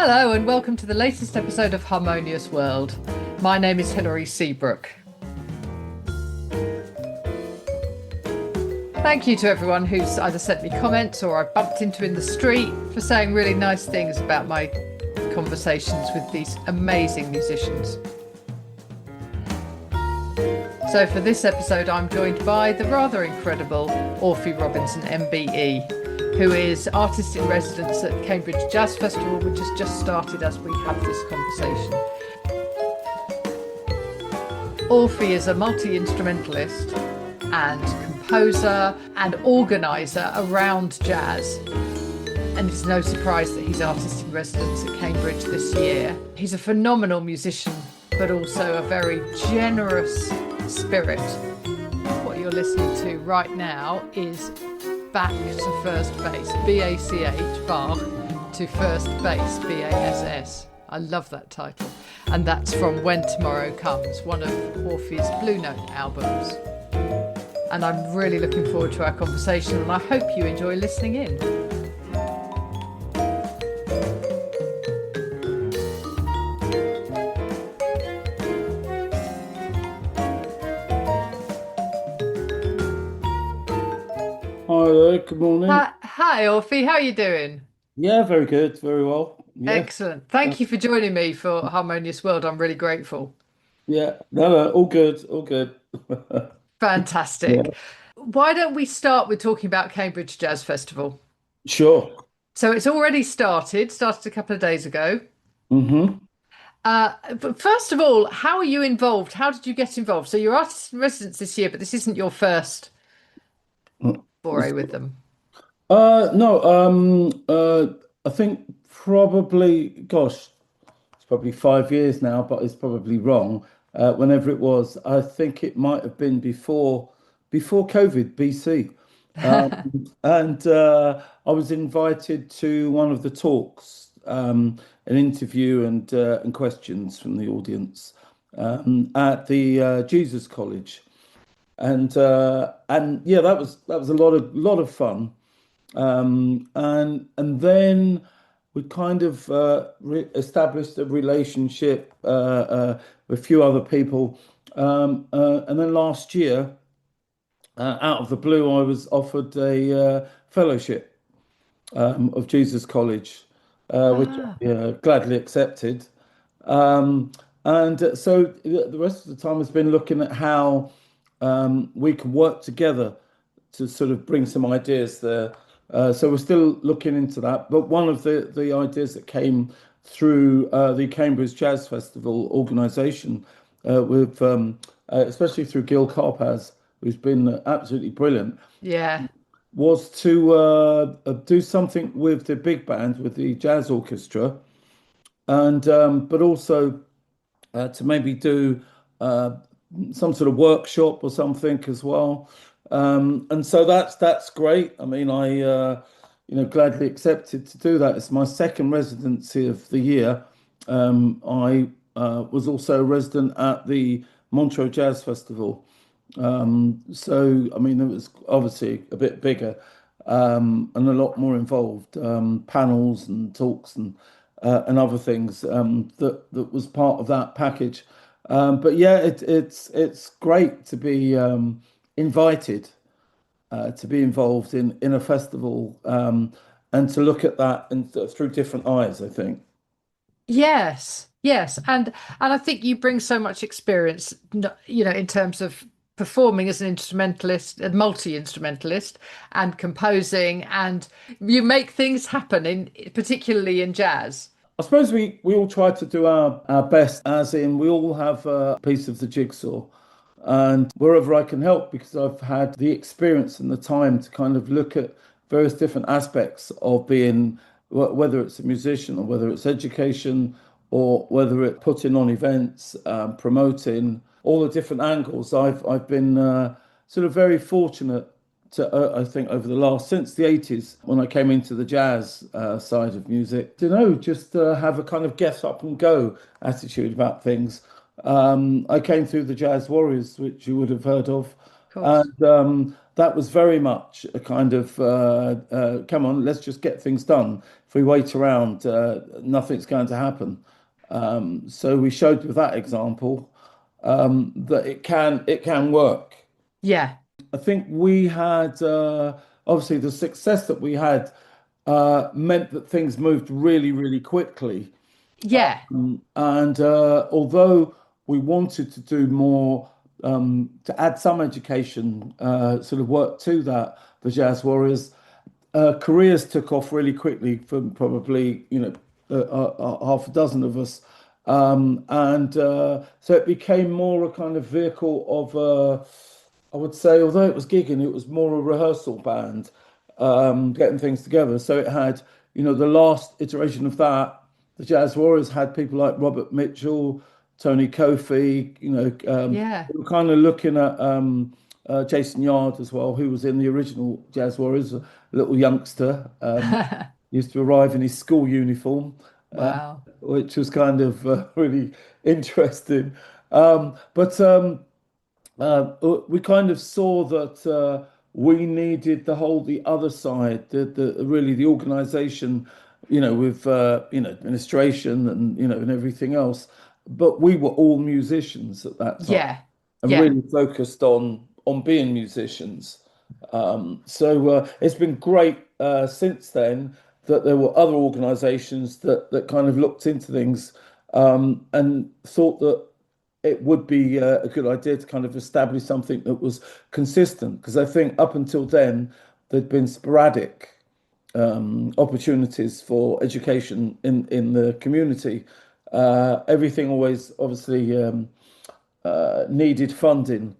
Hello, and welcome to the latest episode of Harmonious World. My name is Hilary Seabrook. Thank you to everyone who's either sent me comments or I bumped into in the street for saying really nice things about my conversations with these amazing musicians. So for this episode, I'm joined by the rather incredible Orphy Robinson, MBE, who is artist in residence at Cambridge Jazz Festival, which has just started as we have this conversation. Orphy is a multi-instrumentalist and composer and organiser around jazz. And it's no surprise that he's artist in residence at Cambridge this year. He's a phenomenal musician, but also a very generous spirit. What you're listening to right now is Back to First Base, B-A-C-H, Bach to First Base, B-A-S-S. I love that title. And that's from When Tomorrow Comes, one of Orphy's Blue Note albums. And I'm really looking forward to our conversation, and I hope you enjoy listening in. Hi there, good morning. Hi, Orphy, how are you doing? Yeah, very good, very well. Yeah, Excellent. Thank you for joining me for Harmonious World. I'm really grateful. yeah, no, all good, all good. Yeah, Fantastic. Why don't we start with talking about Cambridge Jazz Festival? sure. So it's already started a couple of days ago. hmm But first of all, how are you involved? How did you get involved? So you're artist in residence this year, but this isn't your first foray with them. No, I think probably, gosh, it's probably 5 years now, but it's probably wrong. Whenever it was, I think it might have been before COVID, BC. And I was invited to one of the talks, an interview and questions from the audience at the Jesus College, and yeah, that was a lot of fun. And then we kind of established a relationship with a few other people, and then last year, out of the blue, I was offered a fellowship of Jesus College, which Ah, I gladly accepted. And so the rest of the time has been looking at how we can work together to sort of bring some ideas there. So we're still looking into that. But one of the ideas that came through the Cambridge Jazz Festival organisation, with especially through Gil Carpaz, who's been absolutely brilliant, yeah. was to do something with the big band, with the jazz orchestra, and but also to maybe do uh, some sort of workshop or something as well. And so that's great. I mean, I gladly accepted to do that. It's my second residency of the year. I was also a resident at the Montreux Jazz Festival. So I mean, it was obviously a bit bigger, and a lot more involved, panels and talks and other things, that was part of that package. But yeah, it's great to be invited, to be involved in a festival, and to look at that and through different eyes, I think. Yes, yes, and I think you bring so much experience, in terms of performing as an instrumentalist, a multi-instrumentalist, and composing, and you make things happen in particularly in jazz. I suppose we all try to do our best, as in we all have a piece of the jigsaw. And wherever I can help, because I've had the experience and the time to kind of look at various different aspects of being, whether it's a musician or whether it's education or whether it's putting on events, promoting all the different angles. I've been sort of very fortunate to, I think, over the last, since the 80s, when I came into the jazz side of music, just have a kind of get up and go attitude about things. I came through the Jazz Warriors, which you would have heard of, Of course. and that was very much a kind of come on, let's just get things done. If we wait around, nothing's going to happen. So we showed with that example that it can work. Yeah. I think we had obviously the success that we had meant that things moved really, really quickly. Yeah. And although we wanted to do more to add some education sort of work to that, the Jazz Warriors careers took off really quickly from probably half a dozen of us, and so it became more a kind of vehicle of I would say, although it was gigging, it was more a rehearsal band, getting things together. So it had, the last iteration of that, the Jazz Warriors had people like Robert Mitchell, Tony Kofi, Yeah. we were kind of looking at Jason Yard as well, who was in the original Jazz Warriors, a little youngster, used to arrive in his school uniform, Wow. which was kind of really interesting. But we kind of saw that we needed the other side, the really the organization, with administration and and everything else. But we were all musicians at that time Yeah. and Yeah. really focused on being musicians. So it's been great since then that there were other organisations that kind of looked into things and thought that it would be a good idea to kind of establish something that was consistent. Because I think up until then there'd been sporadic opportunities for education in the community. Everything always obviously needed funding.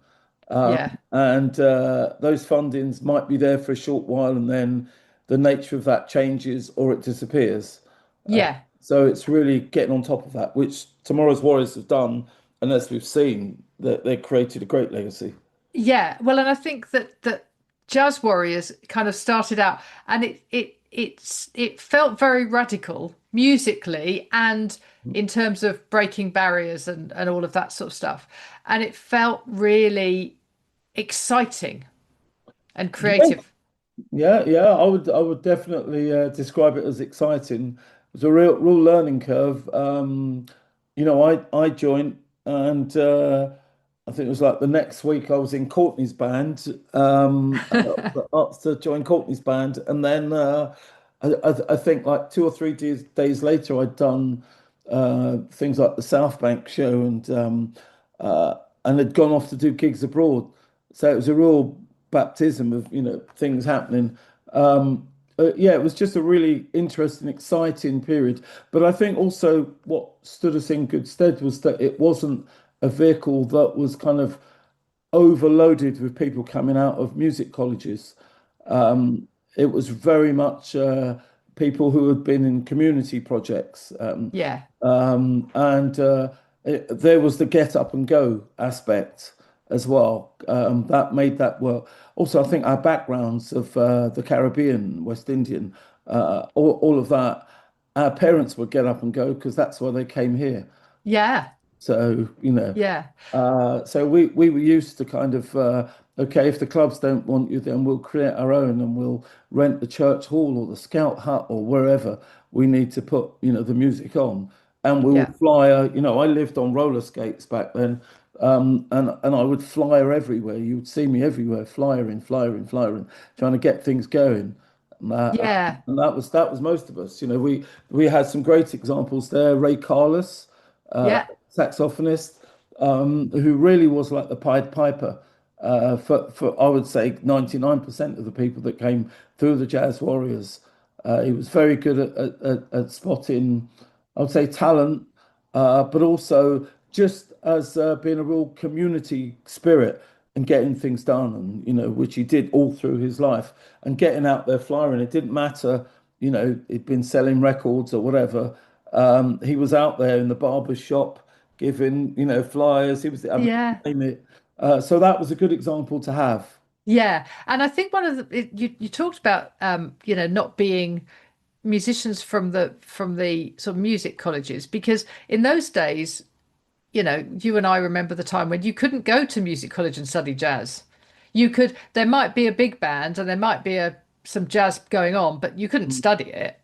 Yeah. And those fundings might be there for a short while and then the nature of that changes or it disappears. Yeah. So it's really getting on top of that, which tomorrow's Warriors have done. And as we've seen, that they created a great legacy. Yeah. Well, and I think that Jazz Warriors kind of started out, and it felt very radical musically and in terms of breaking barriers and all of that sort of stuff. And it felt really exciting and Yeah, creative. yeah. I would definitely describe it as exciting. It was a real learning curve. I joined and I think it was like the next week I was in Courtney's band, asked to join Courtney's band, and then I think like 2 or 3 days later I'd done things like the South Bank show and had gone off to do gigs abroad. So it was a real baptism of things happening. Yeah, it was just a really interesting, exciting period. But I think also what stood us in good stead was that it wasn't a vehicle that was kind of overloaded with people coming out of music colleges. It was very much people who had been in community projects. Yeah. And there was the get up and go aspect as well. That made that work. Also, I think our backgrounds of the Caribbean, West Indian, all of that, our parents would get up and go because that's why they came here. Yeah. So, Yeah. so we were used to kind of okay, if the clubs don't want you, then we'll create our own and we'll rent the church hall or the scout hut or wherever we need to put the music on, and we'll Yeah. flyer. I lived on roller skates back then, and I would flyer everywhere. You would see me everywhere, flyering, flyering, flyering, trying to get things going. Yeah. And that was most of us. We had some great examples there. Ray Carlos, Yeah. saxophonist, who really was like the Pied Piper for I would say 99% of the people that came through the Jazz Warriors. He was very good at spotting, I would say, talent, but also just as being a real community spirit and getting things done, and which he did all through his life, and getting out there flying. It didn't matter, he'd been selling records or whatever. He was out there in the barber shop giving, flyers. He was, I mean, Yeah. name it. So that was a good example to have. Yeah. And I think one of you talked about not being musicians from the sort of music colleges, because in those days, you and I remember the time when you couldn't go to music college and study jazz. You could, there might be a big band and there might be some jazz going on, but you couldn't study it.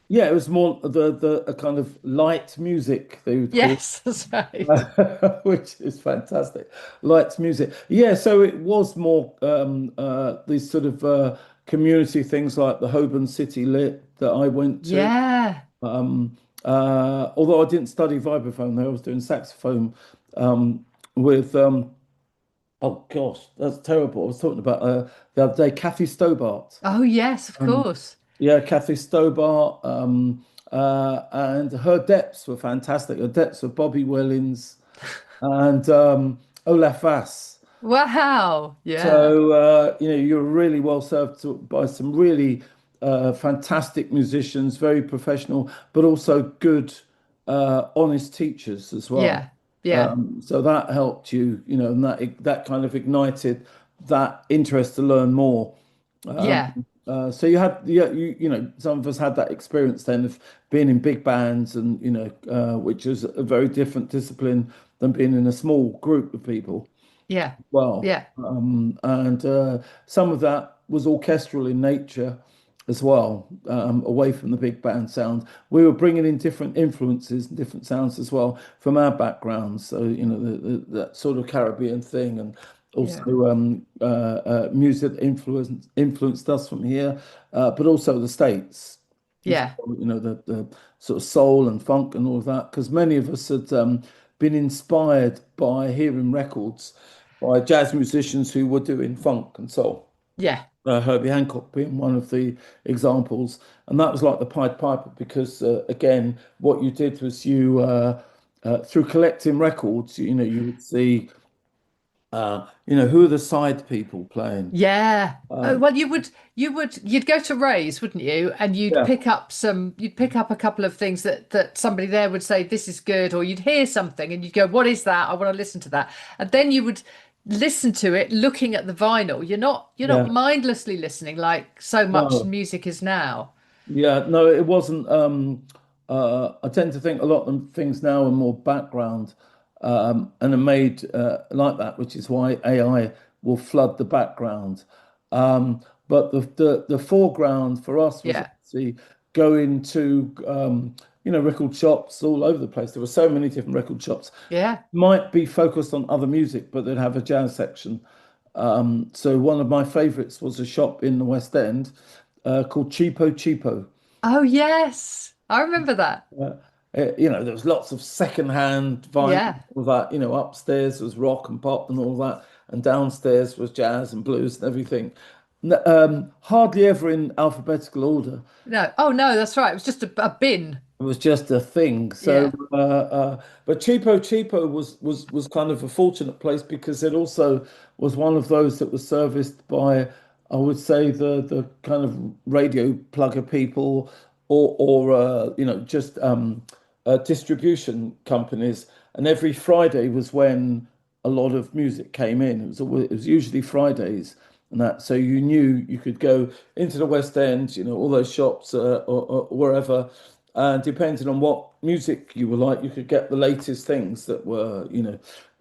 Yeah, it was more the a kind of light music they would call Yes, that's right. which is fantastic. Lights music. Yeah, so it was more these sort of community things like the Holborn City Lit that I went to. Yeah. Although I didn't study vibraphone there, I was doing saxophone with oh gosh, that's terrible. I was talking about the other day, Kathy Stobart. Oh, yes, of Um, course. yeah, Kathy Stobart, and her depths were fantastic. Her depths were Bobby Willings and Olaf Vass. Wow. Yeah. So you're really well served by some really fantastic musicians, very professional, but also good, honest teachers as well. Yeah. Yeah. So that helped you, and that kind of ignited that interest to learn more. Yeah. So you had, yeah, some of us had that experience then of being in big bands, and which is a very different discipline than being in a small group of people. Yeah. Well, Yeah. and some of that was orchestral in nature as well, away from the big band sound. We were bringing in different influences and different sounds as well from our backgrounds. So, that sort of Caribbean thing, and Yeah. also music influenced us from here, but also the States as Yeah. well, the sort of soul and funk and all of that, because many of us had been inspired by hearing records by jazz musicians who were doing funk and soul. Yeah. Herbie Hancock being one of the examples, and that was like the Pied Piper because again, what you did was you through collecting records, you would see, who are the side people playing. Yeah. Oh, Um, well, you'd go to Ray's, wouldn't you? And yeah, you'd pick up a couple of things that somebody there would say, this is good, or you'd hear something and you'd go, what is that? I want to listen to that. And then you would listen to it looking at the vinyl. You're not yeah. mindlessly listening like so much No. music is now. Yeah, no, it wasn't. I tend to think a lot of things now are more background, and are made like that, which is why AI will flood the background. But the foreground for us was Yeah. actually going to record shops all over the place. There were so many different record shops. Yeah. Might be focused on other music, but they'd have a jazz section. So one of my favorites was a shop in the West End called Cheapo Cheapo. Oh, yes. I remember that. Uh, there was lots of second-hand vinyl, Yeah. all that. Upstairs was rock and pop and all that, and downstairs was jazz and blues and everything. Hardly ever in alphabetical order. No. Oh, no, that's right. It was just a bin. It was just a thing. So, Yeah. but Cheapo Cheapo was kind of a fortunate place because it also was one of those that was serviced by, I would say, the kind of radio plugger people, or just distribution companies. And every Friday was when a lot of music came in. It was usually Fridays. And that, so you knew you could go into the West End, all those shops, or wherever, and depending on what music you were like, you could get the latest things that were,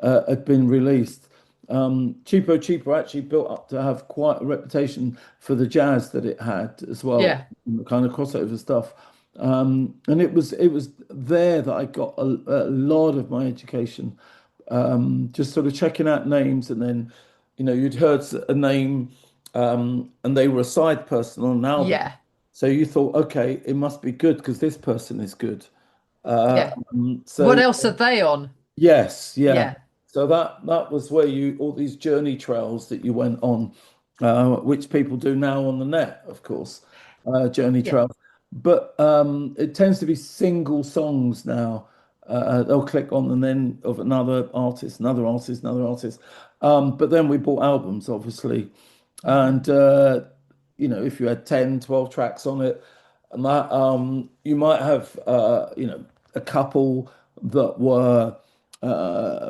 had been released. Cheapo Cheapo actually built up to have quite a reputation for the jazz that it had as well, Yeah. the kind of crossover stuff. And it was there that I got a lot of my education, just sort of checking out names, and then, you'd heard a name, and they were a side person on an album. Yeah. So you thought, okay, it must be good because this person is good. Yeah. What So else are they on? yes, yeah. Yeah. So that was where you all these journey trails that you went on, which people do now on the net, of course, journey Yeah. trails. But it tends to be single songs now. They'll click on and then of another artist, another artist, another artist. But then we bought albums, obviously, and if you had 10, 12 tracks on it, and that you might have a couple that were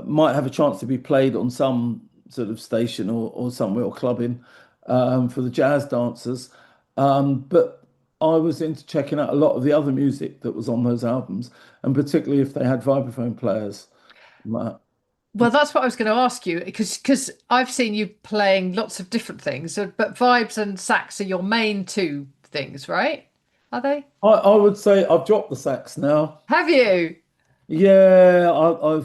might have a chance to be played on some sort of station, or somewhere, or clubbing, for the jazz dancers. But I was into checking out a lot of the other music that was on those albums, and particularly if they had vibraphone players. Like that. Well, that's what I was going to ask you because I've seen you playing lots of different things, but vibes and sax are your main two things, right? Are they? I would say I've dropped the sax now. Have you? Yeah, I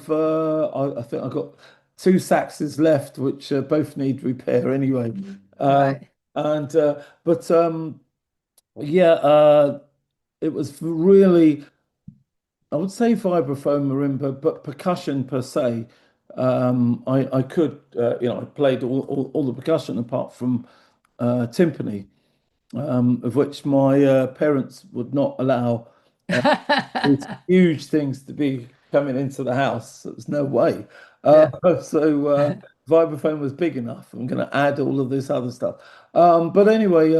think I've got two saxes left, which both need repair anyway. Right. And but yeah, it was really, I would say vibraphone marimba, but percussion per se. I could, I played all the percussion apart from timpani, of which my parents would not allow these huge things to be coming into the house. There's no way. Uh, Yeah. so vibraphone was big enough. I'm going to add all of this other stuff. But anyway,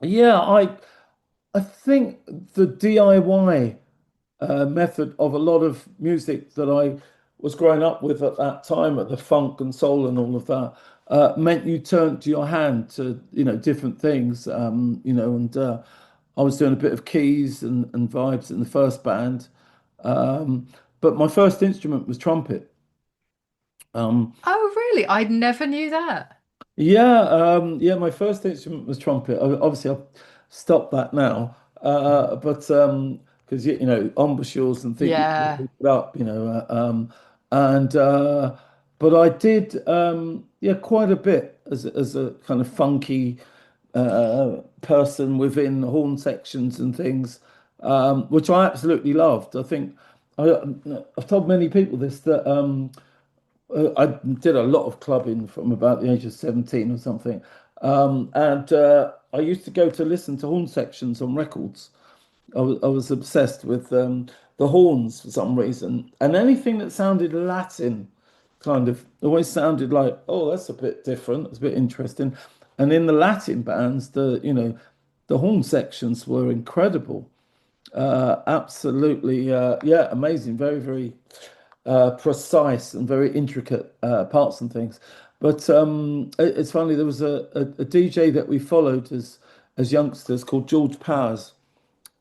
yeah, I think the DIY method of a lot of music that I was growing up with at that time, at the funk and soul and all of that, meant you turned to your hand to, different things, and I was doing a bit of keys and vibes in the first band. Um, but my first instrument was trumpet. Um, Oh, really? I never knew that. Yeah, yeah. My first instrument was trumpet. Obviously, I've stopped that now. But because embouchures and things you Yeah. pick it up, and but I did, yeah, quite a bit as a kind of funky person within horn sections and things, which I absolutely loved. I think I, I've told many people this that. I did a lot of clubbing from about the age of 17 or something. And I used to go to listen to horn sections on records. I was obsessed with the horns for some reason. And anything that sounded Latin kind of always sounded like, oh, that's a bit different. It's a bit interesting. And in the Latin bands, the horn sections were incredible. Absolutely, yeah, amazing. Very, very precise and very intricate parts and things. But it's funny, there was a DJ that we followed as youngsters called George Powers.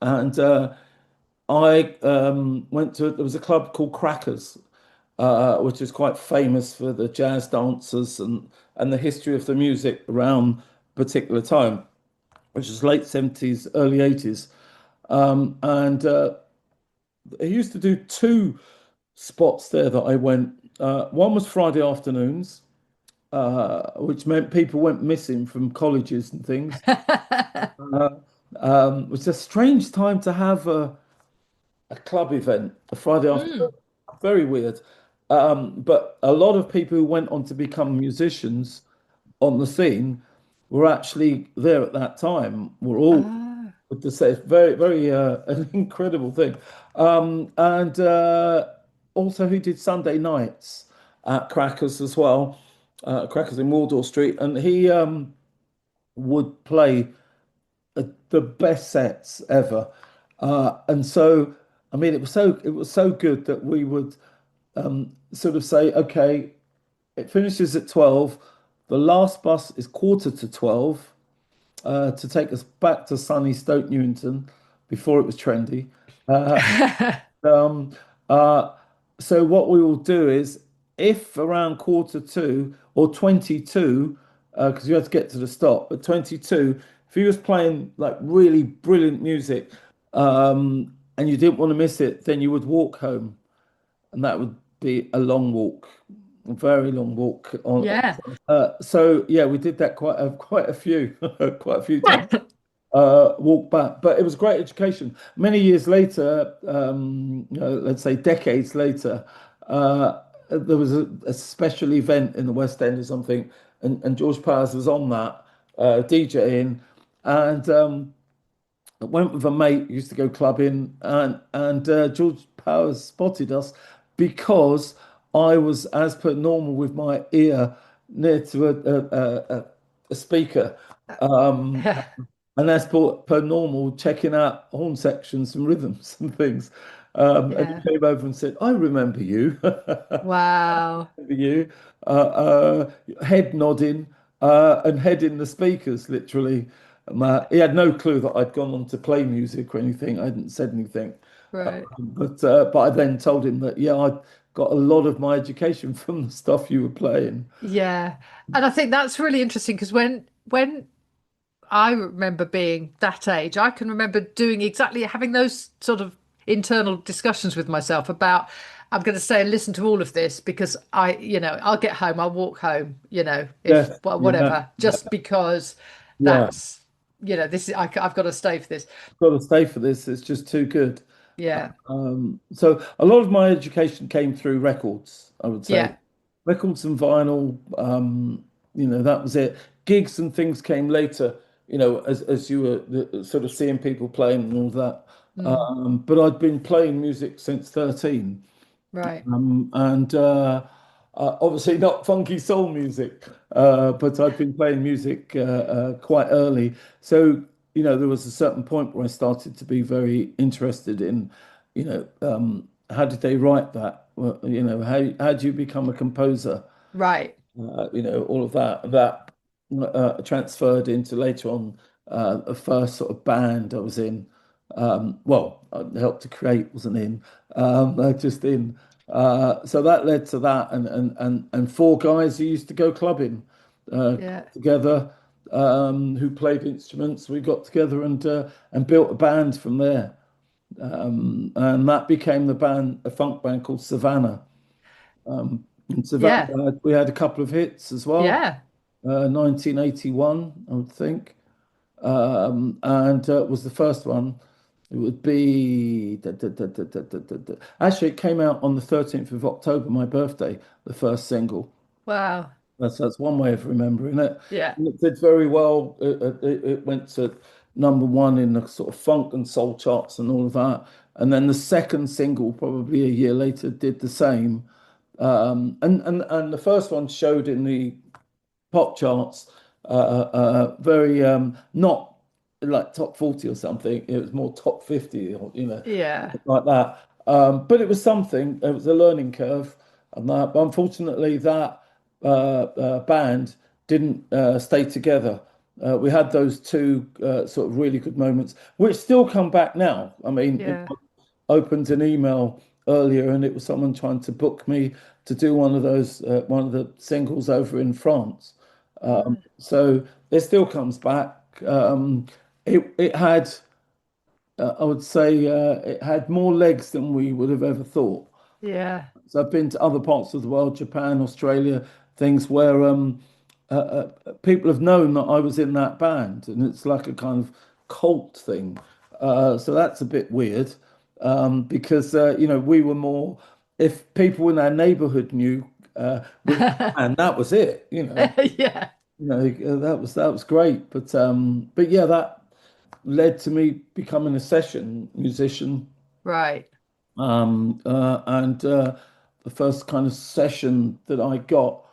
And I went to, there was a club called Crackers, which is quite famous for the jazz dancers and the history of the music around a particular time, which is late 70s, early 80s. And I used to do two spots there that I went. One was Friday afternoons, which meant people went missing from colleges and things. Uh, it was a strange time to have a club event, a Friday afternoon. Mm. Very weird. But a lot of people who went on to become musicians on the scene were actually there at that time. Were all Ah, with the say very very an incredible thing. And also he did Sunday nights at Crackers as well, Crackers in Wardour Street, and he would play the best sets ever. And so, I mean, it was so good that we would sort of say, okay, it finishes at 12. The last bus is quarter to 12 to take us back to sunny Stoke Newington before it was trendy. Uh, um, uh, so what we will do is, if around quarter two or 22, because you have to get to the stop, but 22, if he was playing like really brilliant music, and you didn't want to miss it, then you would walk home, and that would be a long walk, a very long walk yeah. so yeah, we did that quite a few quite a few times. Walk back, but it was great education. Many years later, let's say decades later, there was a special event in the West End or something, and George Powers was on that DJing, and I went with a mate who used to go clubbing, and George Powers spotted us because I was, as per normal, with my ear near to a speaker. Um, and that's per normal, checking out horn sections and rhythms and things. And Yeah. he came over and said, I remember you. Wow. Remember you. Head nodding and head in the speakers, literally. He had no clue that I'd gone on to play music or anything. I hadn't said anything. Right. But I then told him that, yeah, I'd got a lot of my education from the stuff you were playing. Yeah. And I think that's really interesting because when I remember being that age, I can remember doing exactly having those sort of internal discussions with myself about I'm going to stay and listen to all of this because I'll get home, I'll walk home, if Yes, well, yeah, whatever, just because yeah. that's, this is, I've got to stay for this. Got to stay for this. It's just too good. Yeah. So a lot of my education came through records, I would say. Yeah. Records and vinyl, that was it. Gigs and things came later, as you were sort of seeing people playing and all that. Mm, But I'd been playing music since 13. right. And obviously not funky soul music, but I'd been playing music quite early. So, there was a certain point where I started to be very interested in, how did they write that? Well, how do you become a composer? Right. All of that transferred into later on the first sort of band I was in. I helped to create, wasn't in, just in. So that led to that, and four guys who used to go clubbing Yeah. together, who played instruments. We got together and built a band from there, and that became the band, a funk band called Savannah. And Savannah, Yeah. we had a couple of hits as well. Yeah. 1981, I would think, and was the first one. It would be actually it came out on the 13th of October, my birthday, the first single. Wow. That's one way of remembering it. Yeah. And it did very well. It went to number one in the sort of funk and soul charts and all of that. And then the second single, probably a year later, did the same. And the first one showed in the pop charts, very not like top 40 or something. It was more top 50 or Yeah. like that. But it was something. It was a learning curve, and that. But unfortunately, that band didn't stay together. We had those two sort of really good moments, which still come back now. I mean, Yeah. opened an email earlier, and it was someone trying to book me to do one of the singles over in France. Right. So it still comes back. It had, I would say, it had more legs than we would have ever thought. Yeah. So I've been to other parts of the world, Japan, Australia, things where people have known that I was in that band, and it's like a kind of cult thing. So that's a bit weird, because we were more. If people in our neighbourhood knew we were a band, that was it. Yeah. That was great. But yeah, that led to me becoming a session musician. Right. And the first kind of session that I got,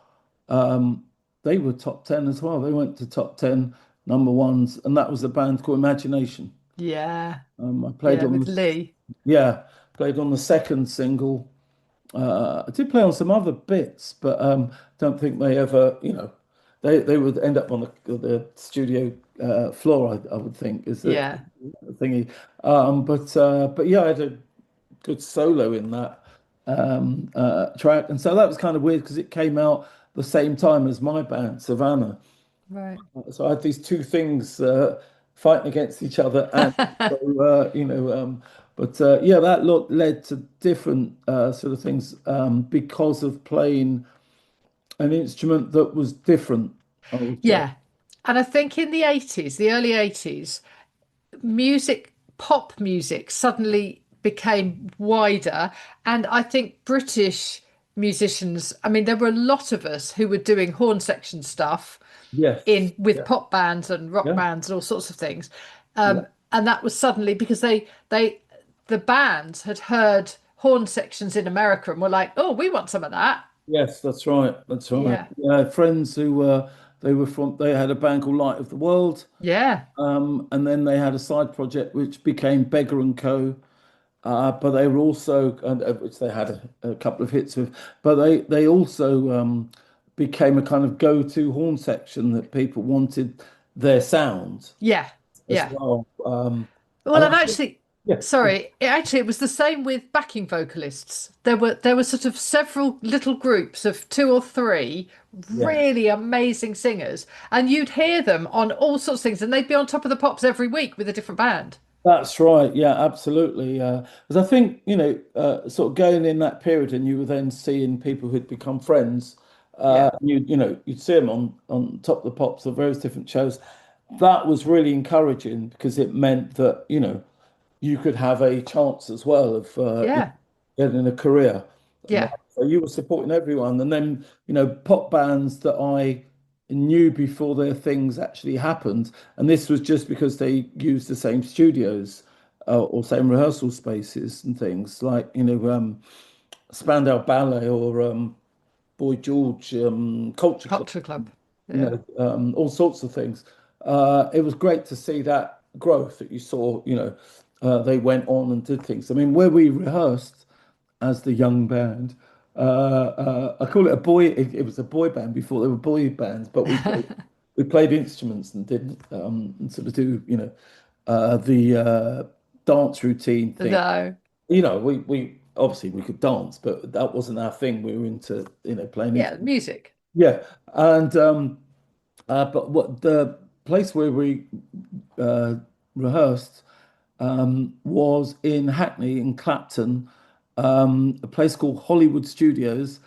um, they were top 10 as well. They went to top 10 number ones, and that was a band called Imagination. Yeah. I played Yeah. on With the, Lee. yeah, played on the second single. I did play on some other bits, but don't think they ever, they would end up on the studio floor. I would think is the Yeah. thingy. But yeah, I had a good solo in that track. And so that was kind of weird because it came out the same time as my band, Savannah. Right. So I had these two things fighting against each other. And, yeah, that led to different sort of things because of playing an instrument that was different, I would say. Yeah. And I think in the 80s, the early 80s, pop music suddenly became wider. And I think British musicians, I mean, there were a lot of us who were doing horn section stuff Yes. in with Yeah. pop bands and rock Yeah. bands and all sorts of things. Yeah. And that was suddenly because the bands had heard horn sections in America and were like, oh, we want some of that. Yes, that's right. That's right. Yeah. Yeah, friends who they had a band called Light of the World. Yeah. And then they had a side project which became Beggar and Co. But they were also, which they had a couple of hits with, but they also became a kind of go-to horn section that people wanted their sound Yeah. as Yeah. well. Well, And and I think, actually, Yeah, Sorry, it was the same with backing vocalists. There were sort of several little groups of two or three yeah. really amazing singers, and you'd hear them on all sorts of things, and they'd be on top of the pops every week with a different band. That's right. Yeah, absolutely. Because I think, sort of going in that period and you were then seeing people who'd become friends, Yeah, you'd see them on Top of the Pops or various different shows. That was really encouraging because it meant that, you could have a chance as well of yeah, getting a career. Like, yeah. so you were supporting everyone. And then, pop bands that I knew before their things actually happened. And this was just because they used the same studios or same rehearsal spaces and things like, Spandau Ballet or Boy George Culture Club, Culture Club. Yeah. all sorts of things. It was great to see that growth that you saw, they went on and did things. I mean, where we rehearsed as the young band, I call it a boy, it was a boy band before there were boy bands, but we played instruments and did and sort of do, the dance routine thing. No. We obviously we could dance, but that wasn't our thing. We were into, playing Yeah, instruments. music. Yeah, and but what the place where we uh, rehearsed was in Hackney in Clapton, a place called Hollywood Studios.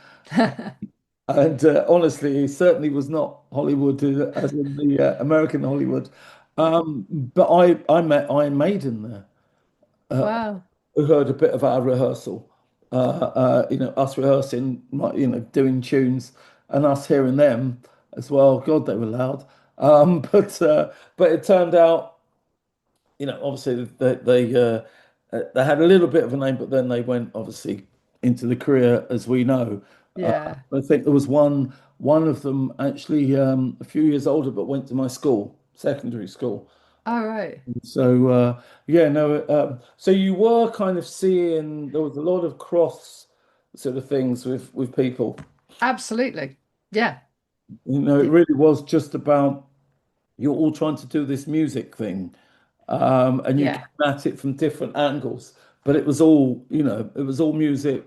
And honestly, it certainly was not Hollywood as in the American Hollywood. But I met Iron Maiden there, Wow. who heard a bit of our rehearsal. Us rehearsing, like, doing tunes, and us hearing them as well. God, they were loud. But it turned out, obviously they had a little bit of a name, but then they went obviously into the career as we know. Yeah. I think there was one of them actually a few years older, but went to my school, secondary school. All right. So yeah, no. So you were kind of seeing there was a lot of cross sort of things with people. Absolutely. Yeah. It Y- really was just about you're all trying to do this music thing, and you came Yeah. at it from different angles, but it was all, it was all music.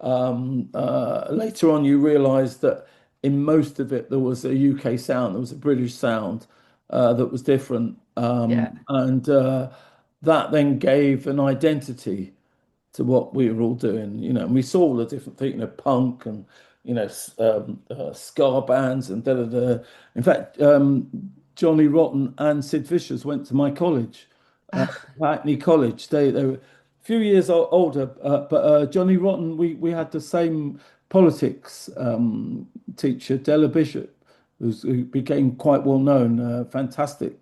Later on, you realised that in most of it there was a UK sound, there was a British sound that was different, Yeah. and that then gave an identity to what we were all doing, and we saw all the different things, punk and ska bands and da da da. In fact, Johnny Rotten and Sid Vicious went to my college, Hackney College. They were a few years older, but Johnny Rotten, we had the same politics teacher, Della Bishop, who became quite well known, fantastic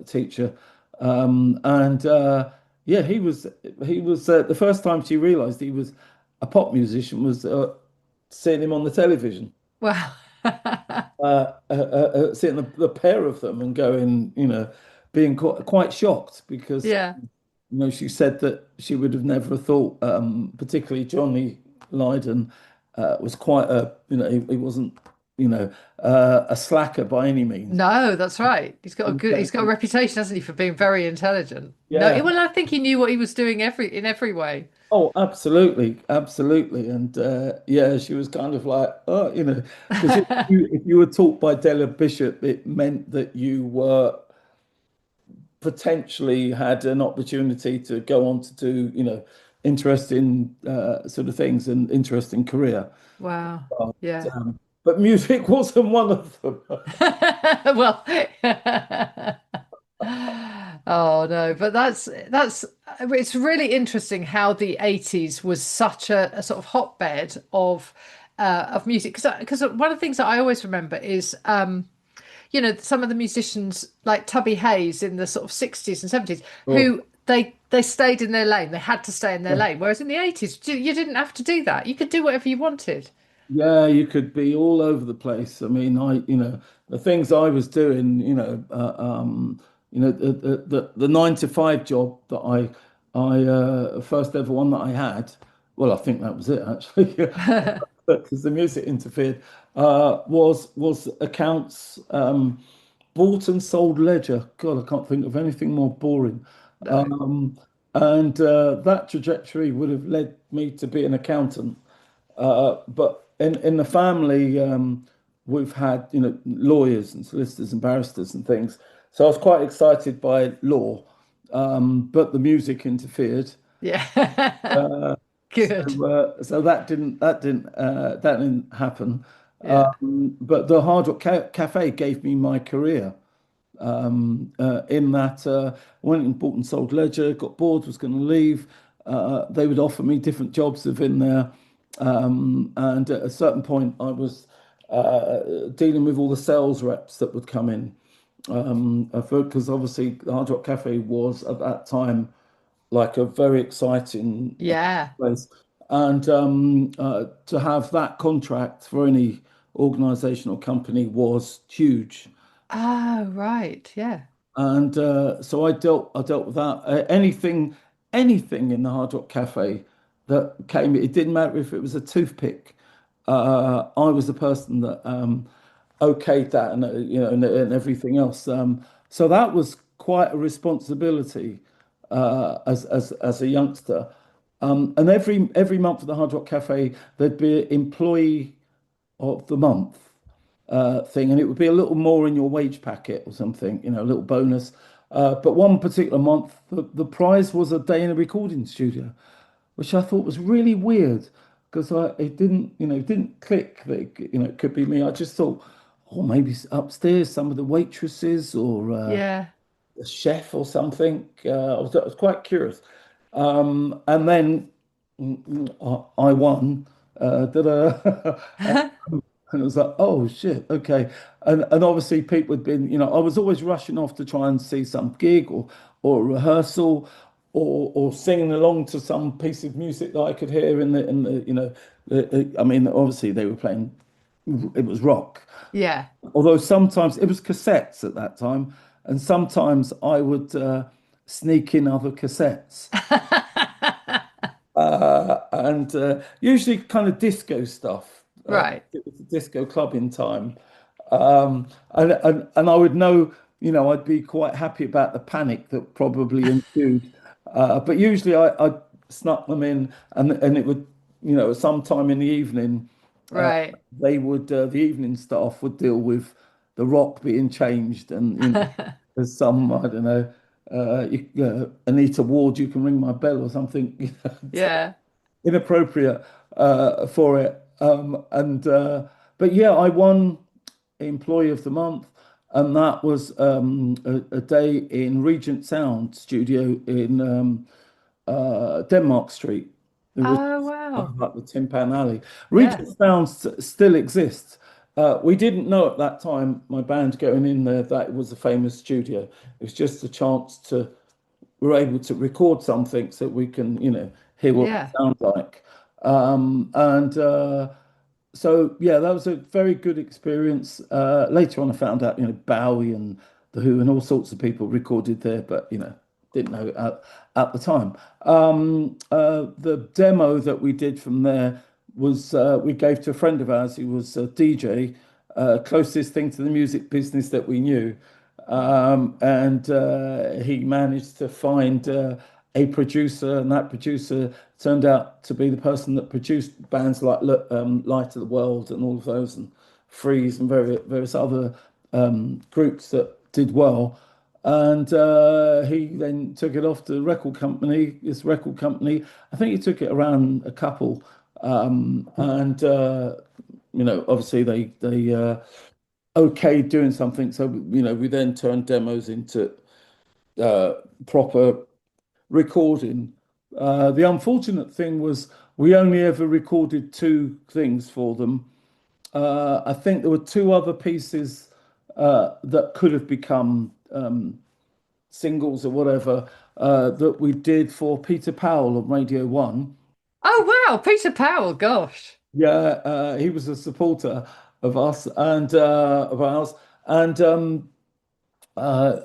teacher, and yeah, he was the first time she realised he was a pop musician was seeing him on the television, Wow. seeing the pair of them and going, being quite shocked because Yeah. she said that she would have never thought, particularly Johnny Lydon, was quite he wasn't, a slacker by any means. No, that's right. He's got a reputation, hasn't he, for being very intelligent. No, Yeah. well, I think he knew what he was doing in every way. Oh, absolutely, absolutely, and yeah, she was kind of like, oh, because if you were taught by Della Bishop, it meant that you were potentially had an opportunity to go on to do, interesting sort of things and interesting career. Wow. But, Yeah. but music wasn't one of them. Well, oh no, but that's it's really interesting how the 80s was such a sort of hotbed of music because one of the things that I always remember is some of the musicians like Tubby Hayes in the sort of 60s and 70s Oh, who they stayed in their lane. They had to stay in their yeah. lane. Whereas in the 80s, you didn't have to do that. You could do whatever you wanted. Yeah, you could be all over the place. I mean, the things I was doing, the 9 to 5 job that I first ever one that I had. Well, I think that was it actually, because the music interfered. Was accounts, bought and sold ledger. God, I can't think of anything more boring No. And that trajectory would have led me to be an accountant. But in the family, we've had, lawyers and solicitors and barristers and things. So I was quite excited by law, but the music interfered. Yeah. Uh, Good. so that didn't happen. Yeah. But the Hard Rock Cafe gave me my career. In that went and bought and sold ledger, got bored, was going to leave. They would offer me different jobs within there. And at a certain point, I was dealing with all the sales reps that would come in. Because obviously, the Hard Rock Cafe was at that time like a very exciting Yeah. place. And to have that contract for any organization or company was huge. Oh, right. Yeah. And so I dealt with that. Anything in the Hard Rock Cafe that came, it didn't matter if it was a toothpick. I was the person that okayed that, and and everything else. So that was quite a responsibility as a youngster. And every month at the Hard Rock Cafe, there'd be an employee of the month thing, and it would be a little more in your wage packet or something, a little bonus. But one particular month, the prize was a day in a recording studio, which I thought was really weird because it didn't click that it could be me. I just thought, oh, maybe upstairs some of the waitresses or Yeah. a chef or something. I was quite curious. And then I won. And it was like, oh shit, okay. And obviously people had been, I was always rushing off to try and see some gig or rehearsal or singing along to some piece of music that I could hear I mean, obviously they were playing, it was rock. Yeah. Although sometimes it was cassettes at that time, and sometimes I would sneak in other cassettes. And usually kind of disco stuff. Right. It was a disco clubbing time. And I would know, I'd be quite happy about the panic that probably ensued. But usually I'd snuck them in, and it would, sometime in the evening, Right. the evening staff would deal with the rock being changed, and there's some, I don't know, Anita Ward, you can ring my bell or something, Yeah. inappropriate for it. But yeah, I won Employee of the Month, and that was a day in Regent Sound Studio in Denmark Street. It was Oh, wow. like the Tin Pan Alley. Yeah. Regent Sound still exists. We didn't know at that time, my band going in there, that it was a famous studio. It was just a chance to we're able to record something so we can, hear what it Yeah. sounds like. And so, yeah, that was a very good experience. Later on, I found out, Bowie and The Who and all sorts of people recorded there, but, didn't know at the time. The demo that we did from there was we gave to a friend of ours who was a DJ, closest thing to the music business that we knew. And he managed to find a producer, and that producer turned out to be the person that produced bands like Light of the World and all of those, and Freeze and various other groups that did well. And he then took it off to the record company. This record company, I think he took it around a couple, and obviously they okay doing something. So, we then turned demos into proper recording. The unfortunate thing was we only ever recorded two things for them. I think there were two other pieces that could have become singles or whatever that we did for Peter Powell on Radio 1. Oh, wow. Peter Powell. Gosh. Yeah, he was a supporter of us and of ours. And uh,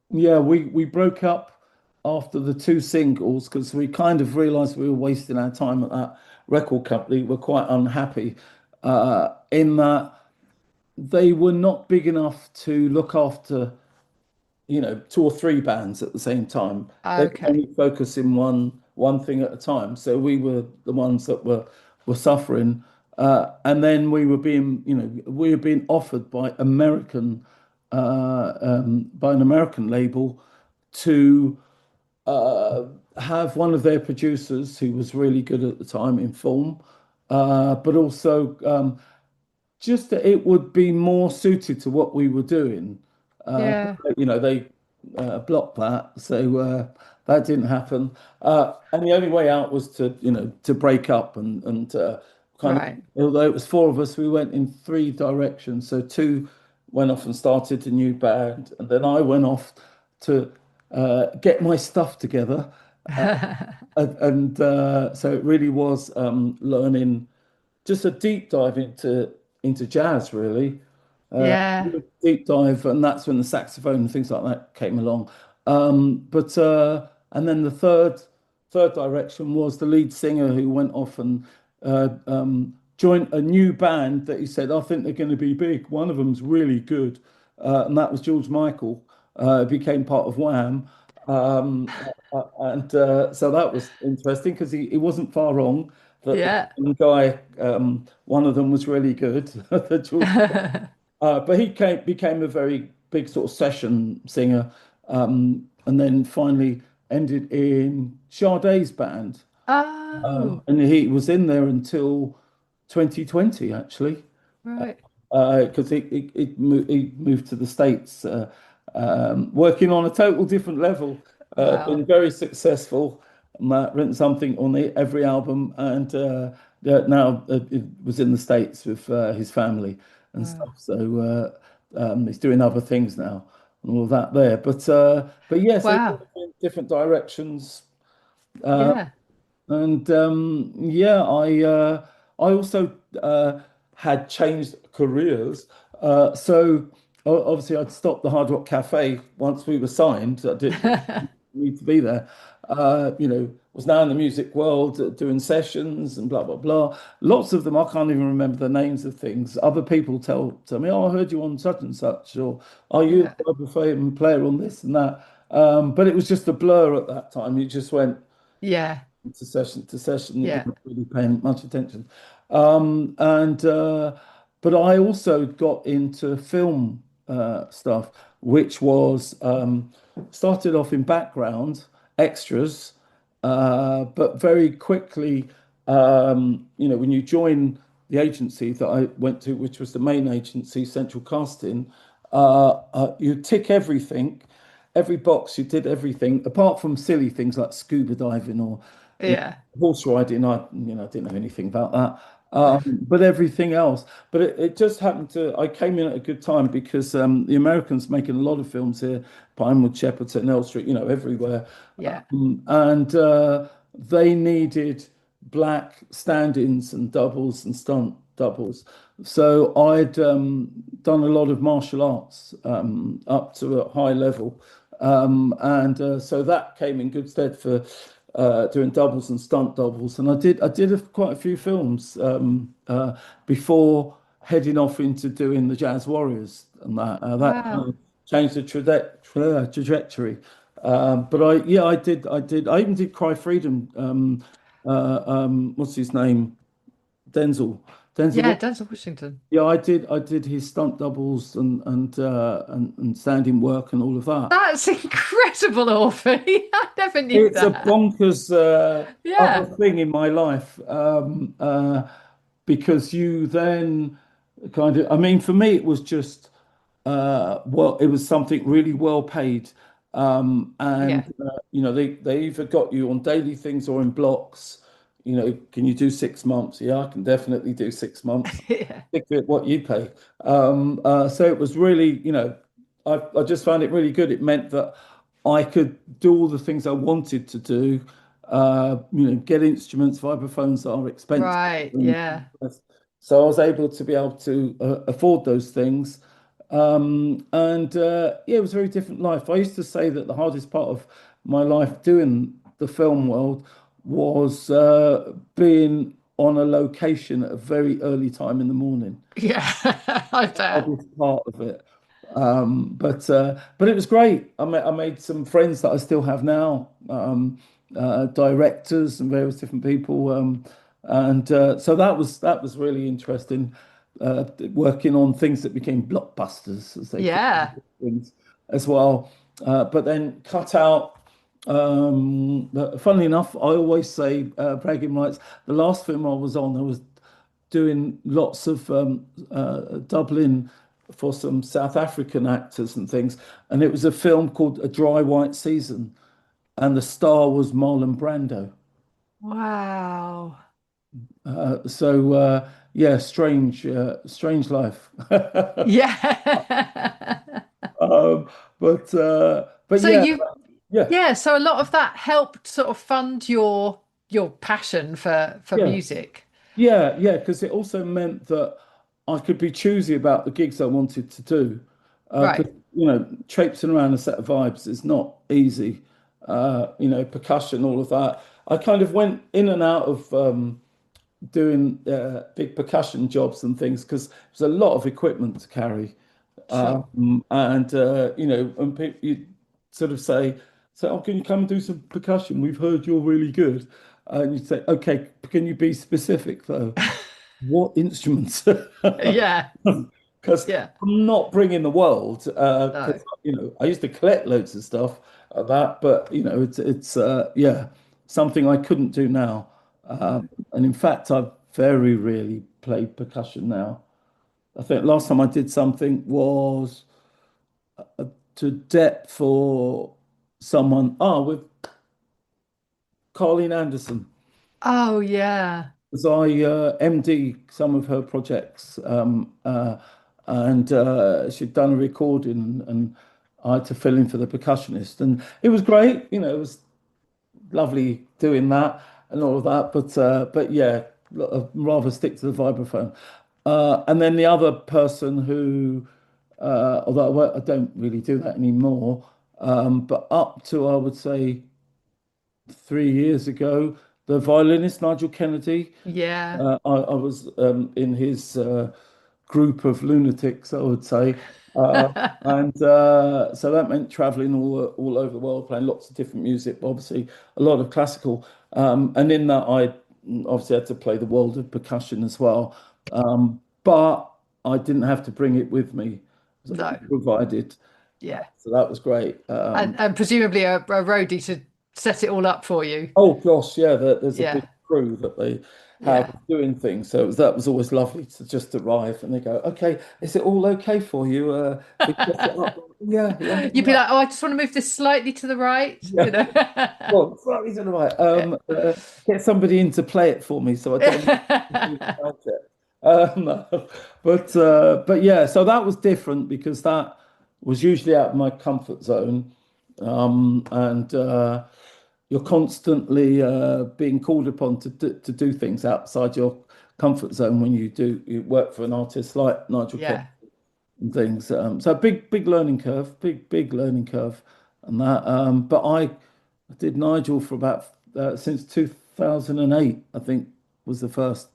yeah, we broke up after the two singles because we kind of realized we were wasting our time at that record company. We're quite unhappy in that they were not big enough to look after two or three bands at the same time. They could Okay. only focus in one thing at a time. So we were the ones that were suffering. And then we were being offered by an American label to uh, have one of their producers who was really good at the time inform, but also just that it would be more suited to what we were doing. Uh, Yeah. they blocked that, so that didn't happen. And the only way out was to break up and kind of. Right. Although it was four of us, we went in three directions. So two went off and started a new band, and then I went off to get my stuff together. And so it really was learning just a deep dive into jazz, really. Yeah. Deep dive, and that's when the saxophone and things like that came along. But and then the third direction was the lead singer who went off and joined a new band that he said, I think they're going to be big. One of them's really good, and that was George Michael. Became part of Wham. And So that was interesting because he wasn't far wrong. That the Yeah. guy, one of them was really good, the George. But became a very big sort of session singer, and then finally ended in Sade's band. Oh, And he was in there until 2020, actually, right. because he moved to the States, working on a total different level. Wow. Been very successful. Written something on every album, and yeah, now it was in the States with his family and Wow. stuff. So he's doing other things now and all of that there. But yeah, so Wow. different directions. Yeah. And yeah, I also had changed careers. So obviously, I'd stopped the Hard Rock Cafe once we were signed. I didn't need to be there. Was now in the music world doing sessions and blah blah blah. Lots of them I can't even remember the names of things. Other people tell me, "Oh, I heard you on such and such," or "Are you Yeah. a vibraphone player on this and that?" But it was just a blur at that time. You just went Yeah. to session. You Yeah. weren't really paying much attention. And But I also got into film stuff, which was started off in background extras, but very quickly, when you join the agency that I went to, which was the main agency, Central Casting, you tick everything, every box. You did everything apart from silly things like scuba diving or Yeah. horse riding. I didn't know anything about that. But everything else. But it just happened to. I came in at a good time because the Americans making a lot of films here, Pinewood, Shepperton, L Street, everywhere, Yeah. and they needed black stand-ins and doubles and stunt doubles. So I'd done a lot of martial arts up to a high level, and so that came in good stead for doing doubles and stunt doubles. And I did quite a few films before heading off into doing the Jazz Warriors and that Wow. changed the trajectory. But I even did Cry Freedom. What's his name? Denzel. Yeah. Denzel. Denzel Washington. Yeah, I did his stunt doubles and stand-in work and all of that. That's incredible, Orphy. I never knew It's a that. bonkers other Yeah. thing in my life, because you then I mean, for me, it was just it was something really well paid, and Yeah. they either got you on daily things or in blocks. Can you do 6 months? Yeah, I can definitely do 6 months. Yeah. Stick with what you pay. So it was really, I just found it really good. It meant that I could do all the things I wanted to do. Get instruments, vibraphones that are expensive. Right. And Yeah. so I was able to afford those things. And Yeah, it was a very different life. I used to say that the hardest part of my life doing the film world was being on a location at a very early time in the morning. Yeah. I bet. Hardest part of it. But it was great. I made some friends that I still have now, directors and various different people, and so that was really interesting. Working on things that became blockbusters, as they call Yeah. things, as well. But then cut out. Funnily enough, I always say bragging rights. The last film I was on, I was doing lots of dubbling for some South African actors and things. And it was a film called A Dry White Season, and the star was Marlon Brando. Wow. Yeah, strange life. Yeah. But So yeah, you, yeah, yeah, so a lot of that helped sort of fund your passion for yeah. music. Yeah, because it also meant that I could be choosy about the gigs I wanted to do. Right. Because, traipsing around a set of vibes is not easy. Percussion, all of that. I kind of went in and out of doing big percussion jobs and things because there's a lot of equipment to carry. Sure. And you sort of say, oh, can you come and do some percussion? We've heard you're really good. And you say, okay, can you be specific though? What instruments? Yeah. Because Yeah. I'm not bringing the world. No. Because I used to collect loads of stuff of that, but it's yeah, something I couldn't do now. No. And in fact, I've very rarely played percussion now. I think last time I did something was to depth for someone. With Carleen Anderson. Oh yeah. As I MD some of her projects, and she'd done a recording, and I had to fill in for the percussionist, and it was great. It was lovely doing that and all of that. But yeah, I'd rather stick to the vibraphone. And then the other person who, although I don't really do that anymore, but up to I would say 3 years ago, the violinist Nigel Kennedy. Yeah. I was in his group of lunatics, I would say. Uh, and so that meant traveling all over the world, playing lots of different music, but obviously a lot of classical. And in that, I obviously had to play the world of percussion as well. But I didn't have to bring it with me, it was all No. provided. Yeah. So that was great. And presumably a roadie to set it all up for you. Oh gosh, yeah, there's a big Yeah. crew that they have Yeah. doing things. So that was always lovely to just arrive and they go, okay, is it all okay for you? We set it up. Yeah, yeah, You'd be yeah, like, oh, I just want to move this slightly to the right, yeah. Well, slightly to the right. Get somebody in to play it for me so I don't have to do without it. But yeah, so that was different because that was usually out of my comfort zone. And you're constantly being called upon to do things outside your comfort zone when you work for an artist like Nigel Kennedy Yeah. and things. So big learning curve, big learning curve, and that. But I did Nigel for about since 2008, I think was the first.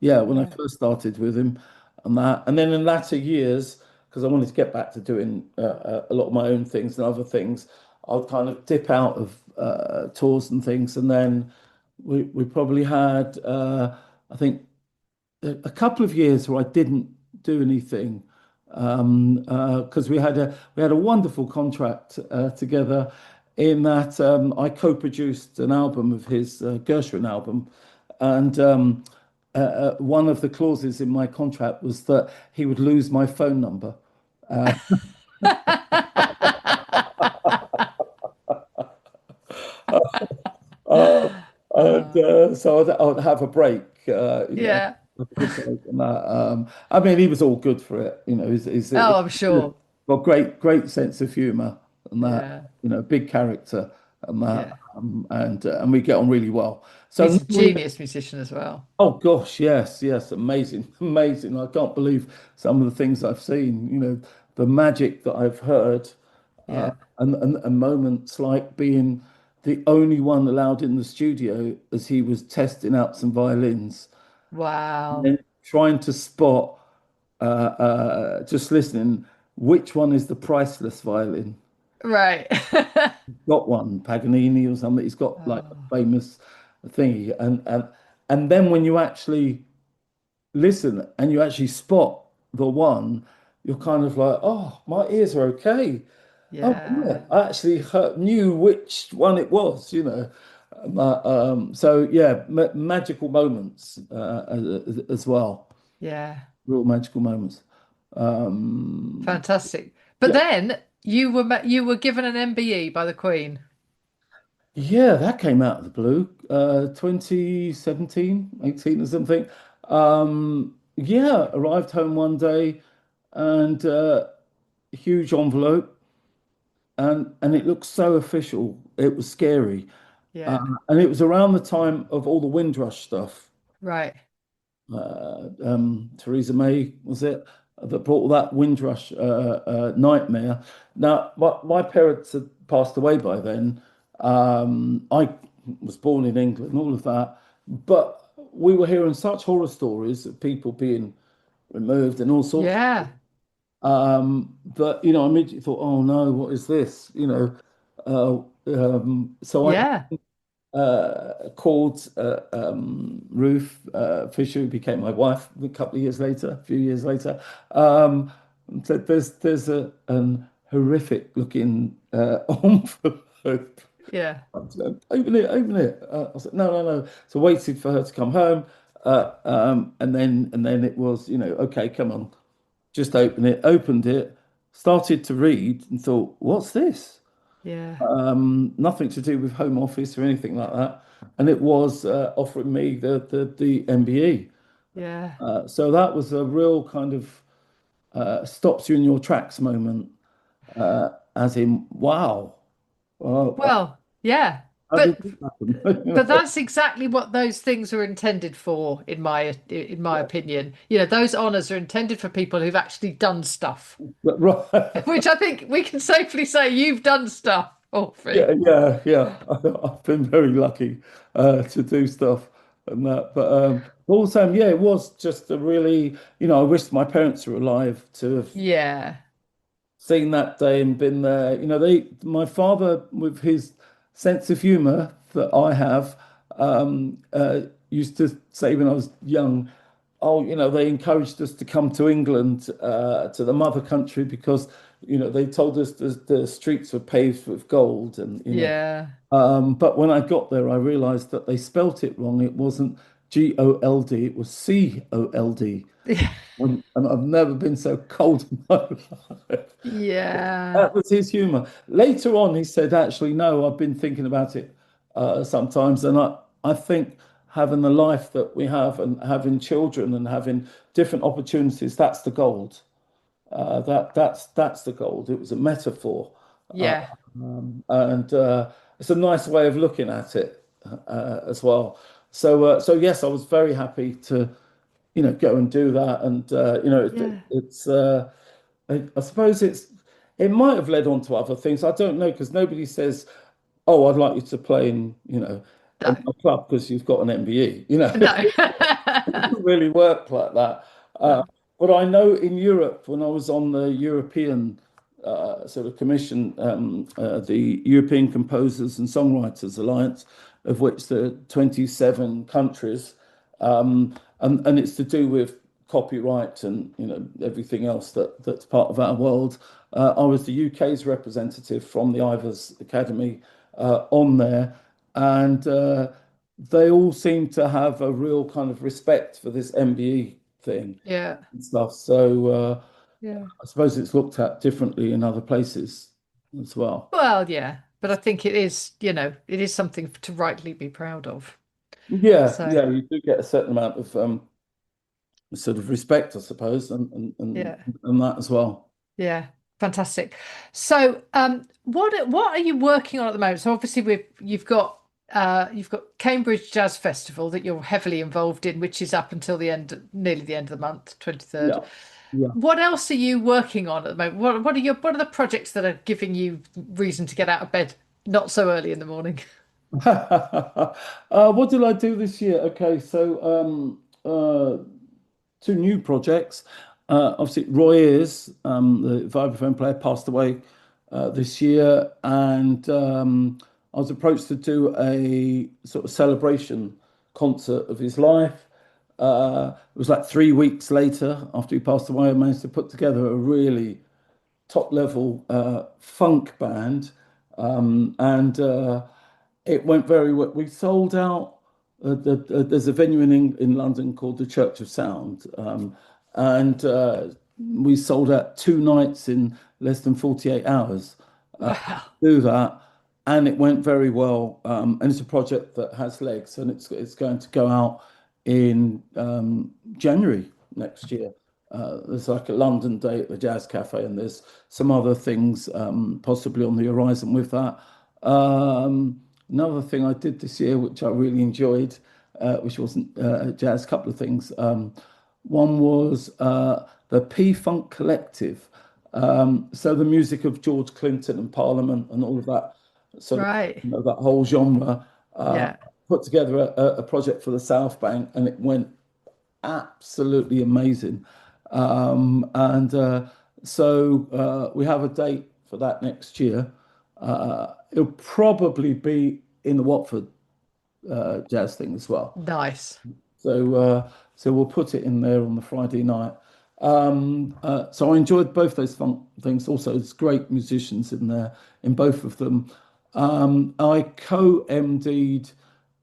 Yeah, when I Right. first started with him, and that, and then in latter years, because I wanted to get back to doing a lot of my own things and other things, I'd kind of dip out of tours and things, and then we probably had I think a couple of years where I didn't do anything because we had a wonderful contract together in that I co-produced an album of his Gershwin album, and one of the clauses in my contract was that he would lose my phone number. Uh, and Uh, so I'd have a break, yeah. have a good break and that. I mean, he was all good for it, he's Oh, I'm sure. got great sense of humor and that, Yeah. big character and that, Yeah. and we get on really well. So He's a genius musician as well. oh gosh, yes, amazing, amazing. I can't believe some of the things I've seen, the magic that I've heard, Yeah. and moments like being the only one allowed in the studio as he was testing out some violins and Wow. then trying to spot, just listening which one is the priceless violin? Right. Got one, Paganini or something. He's got like a Oh, famous thingy, and then when you actually listen and you actually spot the one, you're kind of like, oh, my ears are okay. Oh, yeah. yeah, I actually knew which one it was, you know. So yeah, ma magical moments as well, Yeah. real magical moments. Um, Fantastic. But yeah, then you were given an MBE by the Queen. yeah, that came out of the blue, 2017, 18 or something. Yeah, arrived home one day and huge envelope, and it looked so official. It was scary. Uh, Yeah. and it was around the time of all the Windrush stuff. Right. Theresa May, was it, that brought all that Windrush nightmare. Now, my parents had passed away by then. I was born in England, all of that. But we were hearing such horror stories of people being removed and all sorts. Yeah. But, you know, I immediately thought, oh no, what is this? You know, so I Yeah. called Ruth Fisher, who became my wife a couple of years later, a few years later. And said, there's an horrific looking envelope. Yeah. I said, open it, open it. I said, no, no, no. So waited for her to come home, and then it was, you know, okay, come on, just open it. Opened it, started to read, and thought, what's this? Yeah. Nothing to do with Home Office or anything like that. And it was offering me the MBE. Yeah. So that was a real kind of stops you in your tracks moment, as in, wow, uh, Well, yeah. how did But this happen? You but know? that's exactly what those things are intended for, in my opinion. You know, those honors are intended for people who've actually done stuff, But, right. which I think we can safely say you've done stuff, Yeah, Orphy. yeah, yeah. I've been very lucky to do stuff and that. But also, yeah, it was just a really, you know, I wish my parents were alive to have Yeah. seen that day and been there. You know, my father, with his sense of humor that I have, used to say when I was young, oh, you know, they encouraged us to come to England, to the mother country, because, you know, they told us the streets were paved with gold, and, you know, Yeah. but when I got there, I realized that they spelt it wrong. It wasn't Gold, it was Cold. And I've never been so cold in my life. Yeah. That was his humor. Later on, he said, actually, no, I've been thinking about it sometimes. And I think having the life that we have and having children and having different opportunities, that's the gold. That's the gold. It was a metaphor. Uh, Yeah. and it's a nice way of looking at it as well. So yes, I was very happy to, you know, go and do that. And you know, Yeah. it's I suppose it might have led on to other things. I don't know because nobody says, "Oh, I'd like you to play in No. my club because you've got an MBE." You know, No. doesn't really work like that. Uh, No. but I know in Europe, when I was on the European sort of commission, the European Composers and Songwriters Alliance, of which there are 27 countries, and it's to do with copyright and, you know, everything else that's part of our world. I was the UK's representative from the Ivors Academy on there, and they all seem to have a real kind of respect for this MBE thing Yeah. and stuff. So Yeah. I suppose it's looked at differently in other places as well. Well, yeah. But I think it is, it is something to rightly be proud of. Yeah, So, yeah, you do get a certain amount of sort of respect, I suppose, yeah. and that as well. Yeah, fantastic. So, what are you working on at the moment? So obviously you've got Cambridge Jazz Festival that you're heavily involved in, which is up until nearly the end of the month, 23rd. Yeah, yeah. What else are you working on at the moment? What are the projects that are giving you reason to get out of bed not so early in the morning? What did I do this year? Okay, so two new projects. Obviously, Roy is the vibraphone player, passed away this year, and I was approached to do a sort of celebration concert of his life. It was like 3 weeks later after he passed away. I managed to put together a really top level funk band, and it went very well. We sold out. There's a venue in London called the Church of Sound, and we sold out 2 nights in less than 48 hours. Wow. Do that, and it went very well. And it's a project that has legs, and it's going to go out in January next year. There's like a London day at the Jazz Cafe, and there's some other things possibly on the horizon with that. Another thing I did this year, which I really enjoyed, which wasn't jazz, couple of things. One was the P Funk Collective. So the music of George Clinton and Parliament and all of that sort of, Right. that whole genre. Yeah. Put together a project for the South Bank, and it went absolutely amazing. And so we have a date for that next year. It'll probably be in the Watford jazz thing as well. Nice. So we'll put it in there on the Friday night. So I enjoyed both those fun things. Also, there's great musicians in there in both of them. I co-MD'd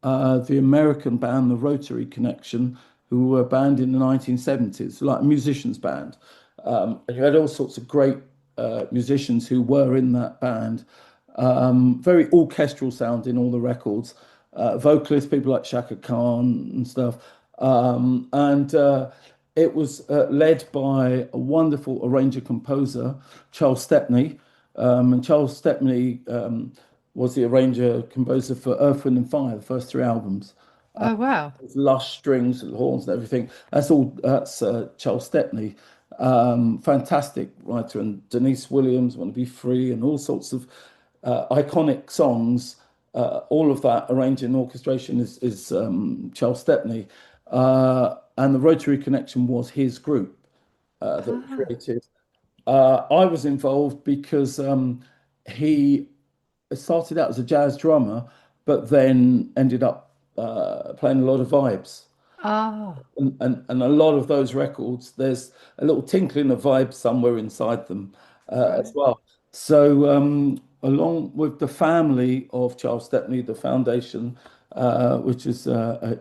the American band, the Rotary Connection, who were a band in the 1970s, like a musicians band. And you had all sorts of great musicians who were in that band. Very orchestral sound in all the records. Vocalists, people like Shaka Khan and stuff. And it was led by a wonderful arranger composer, Charles Stepney. And Charles Stepney was the arranger composer for Earth, Wind and Fire, the first three albums. Oh, wow. With lush strings and horns and everything. That's Charles Stepney. Fantastic writer. And Denise Williams, Want to Be Free, and all sorts of iconic songs. All of that arranged in orchestration is Charles Stepney. And the Rotary Connection was his group that he Ah. created. I was involved because he started out as a jazz drummer, but then ended up playing a lot of vibes. Ah. And a lot of those records, there's a little tinkling of vibes somewhere inside them as Right. well. So, along with the family of Charles Stepney, the foundation, which is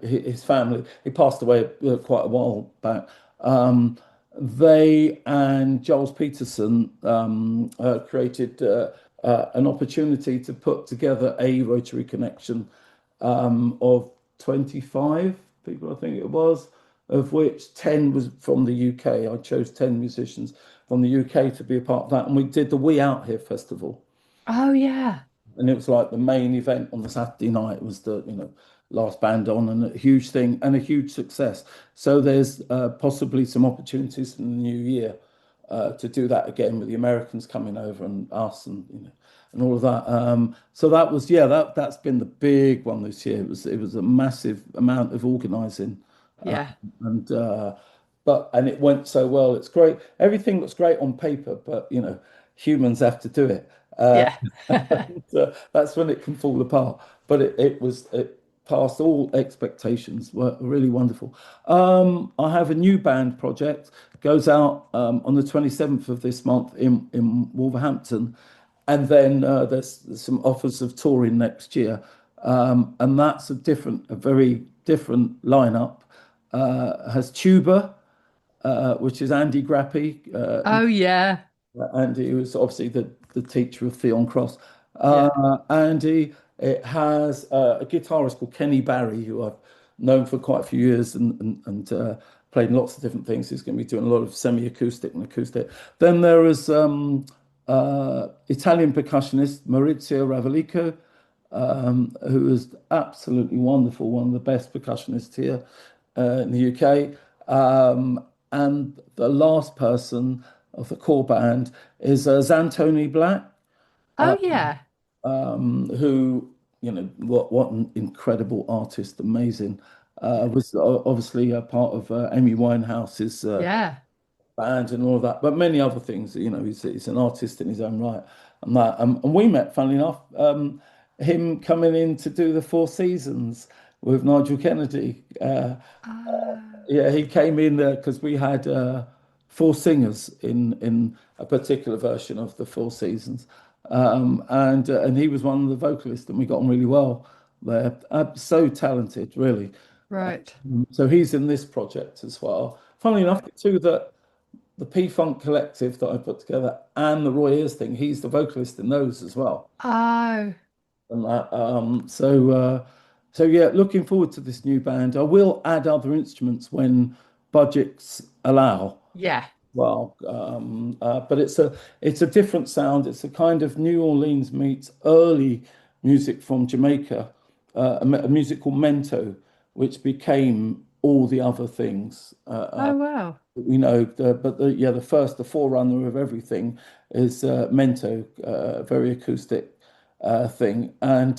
his family, he passed away quite a while back. They and Giles Peterson created an opportunity to put together a Rotary Connection of 25 people, I think it was, of which 10 was from the UK. I chose 10 musicians from the UK to be a part of that. And we did the We Out Here festival. Oh, yeah. And it was like the main event on the Saturday night. It was the last band on, and a huge thing and a huge success. So there's possibly some opportunities in the new year to do that again with the Americans coming over and us and all of that. So that was, yeah, that's been the big one this year. It was a massive amount of organising, Yeah. and but it went so well. It's great. Everything looks great on paper, but humans have to do it. Yeah. So that's when it can fall apart. But it passed all expectations. Were really wonderful. I have a new band project goes out on the 27th of this month in Wolverhampton, and then there's some offers of touring next year, and that's a very different lineup. Has tuba, which is Andy Grappy. Oh, yeah. Andy, who was obviously the teacher of Theon Cross. Yeah. Andy, it has a guitarist called Kenny Barry, who I've known for quite a few years and played in lots of different things. He's going to be doing a lot of semi-acoustic and acoustic. Then there is Italian percussionist Maurizio Ravalico, who is absolutely wonderful, one of the best percussionists here in the UK. And the last person of the core band is Zantoni Black, Oh, yeah. who, what an incredible artist, amazing. Was obviously a part of Amy Winehouse's Yeah. band and all of that, but many other things. He's an artist in his own right, and that. And we met, funnily enough, him coming in to do the Four Seasons with Nigel Kennedy. Ah, Yeah, he came in there because we had four singers in a particular version of the Four Seasons, and he was one of the vocalists, and we got on really well there. So talented, really. right. So he's in this project as well. Funnily enough, Right. too, that the P Funk Collective that I put together and the Roy Ayers thing, he's the vocalist in those as well. Oh, And that, so yeah, looking forward to this new band. I will add other instruments when budgets allow. yeah. Well, but it's a different sound. It's a kind of New Orleans meets early music from Jamaica, a music called Mento, which became all the other things. Oh, wow. The forerunner of everything is Mento, very acoustic thing, and